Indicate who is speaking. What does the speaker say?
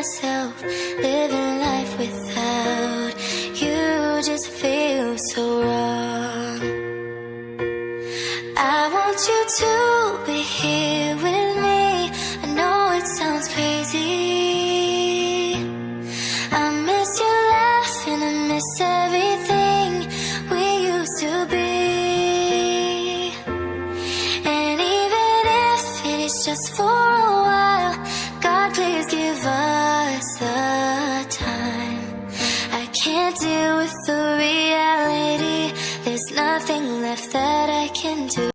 Speaker 1: myself, living life without you just feels so wrong. I want you to be here with me. I know it sounds crazy. I miss your laugh and I miss everything we used to be. And even if it is just for a while, God, please give us the time. I can't deal with the reality. There's nothing left that I can do.